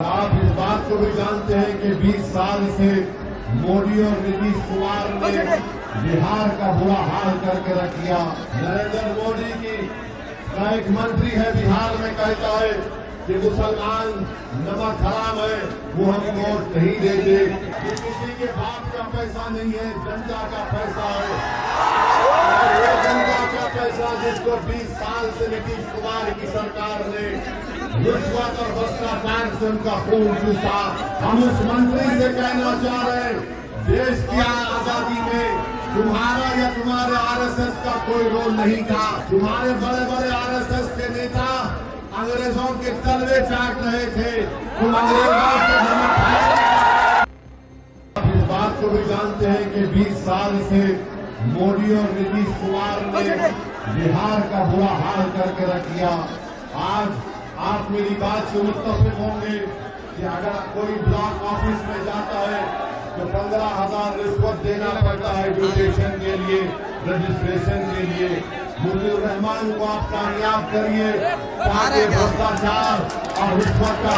आप इस बात को भी जानते हैं कि 20 साल से मोदी और नीतीश कुमार ने बिहार का बुरा हाल करके रख दिया। नरेंद्र मोदी का एक मंत्री है बिहार में, कहता है कि मुसलमान नमक हराम है, वो हम वोट नहीं देते। ये किसी के बाप का पैसा नहीं है, जनता का पैसा है। और ये जनता का पैसा जिसको 20 साल से नीतीश कुमार की सरकार ने रिश्वत और भ्रष्टाचार से उनका खून चूसा। हम उस मंत्री से कहना चाह रहे हैं, देश की आजादी में तुम्हारा या तुम्हारे आरएसएस का कोई रोल नहीं था। तुम्हारे बड़े बड़े आरएसएस के नेता अंग्रेजों के तलवे चाट रहे थे, तुम अंग्रेजों से नमक खाए। आप इस बात को भी जानते हैं कि 20 साल से मोदी और नीतीश कुमार ने बिहार का बुरा हाल करके रख दिया। आज आप मेरी बात से मुत्तफिक होंगे कि अगर कोई ब्लॉक ऑफिस में जाता है तो 15,000 रिश्वत देना पड़ता है एजुकेशन के लिए, रजिस्ट्रेशन के लिए। मुजीबुर रहमान को आप कामयाब करिए ताकि भ्रष्टाचार और रिश्वत का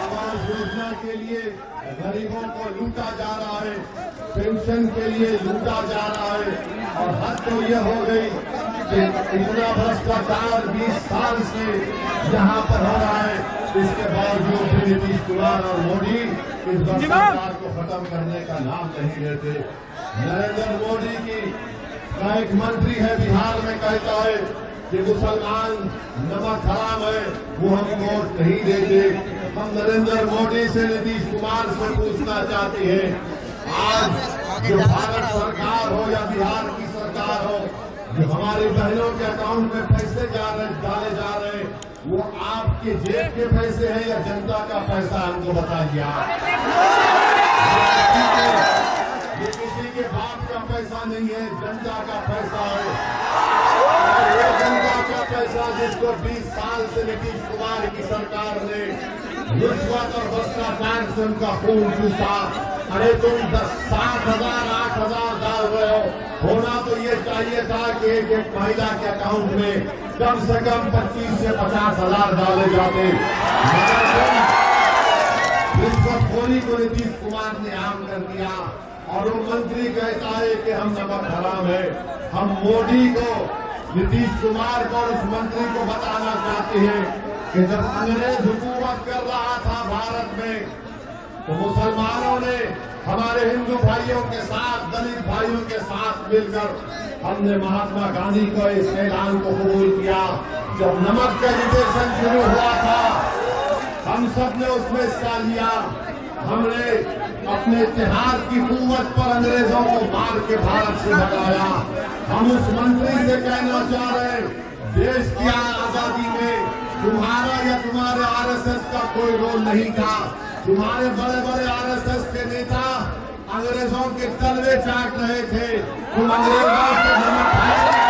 आवास योजना के लिए गरीबों को लूटा जा रहा है, पेंशन के लिए लूटा जा रहा है। और हद तो यह हो गई कि इतना भ्रष्टाचार 20 साल से यहाँ पर हो रहा है, इसके बावजूद भी नीतीश कुमार और मोदी इस भ्रष्टाचार को खत्म करने का नाम नहीं लेते। नरेंद्र मोदी का एक मंत्री है बिहार में, कहता है कि मुसलमान नमक हराम है, वो हम वोट नहीं देते। हम नरेंद्र मोदी से नीतीश कुमार से पूछना चाहते हैं, आज जो भारत सरकार हो या बिहार की सरकार हो, जो हमारी बहनों के अकाउंट में पैसे डाले जा रहे हैं, वो आपके जेब के पैसे हैं या जनता का पैसा, हमको बताइए आप। ये किसी के बाप का पैसा नहीं है, जनता का पैसा है। और ये जनता का पैसा जिसको 20 साल से नीतीश कुमार की सरकार ने रिश्वत और भ्रष्टाचार से उनका खून चूसा। अरे तुम 7,000 8,000 डाल रहे हो, होना तो ये चाहिए था कि एक महिला के अकाउंट में कम से कम 25 से 50,000 डाले जाते। रिश्वतखोरी को नीतीश कुमार ने आम कर दिया और वो मंत्री कहता है कि हम नमक हराम है। हम मोदी को, नीतीश कुमार को और उस मंत्री को बताना चाहते हैं कि जब अंग्रेज हुकूमत कर रहा था भारत में, तो मुसलमानों ने हमारे हिंदू भाइयों के साथ, दलित भाइयों के साथ मिलकर हमने महात्मा गांधी को इस ऐलान को कबूल किया। जब नमक का एजुकेशन शुरू हुआ था, हम सब ने उसमें हिस्सा लिया। हमने अपने इतिहास की कुव्वत पर अंग्रेजों को मार के भारत से भगाया। हम उस मंत्री से कहना चाह रहे हैं, देश की आजादी में तुम्हारा या तुम्हारे आरएसएस का कोई रोल नहीं था। तुम्हारे बड़े बड़े आरएसएस के नेता अंग्रेजों के तलवे चाट रहे थे, तुम अंग्रेजों से नमक खाए।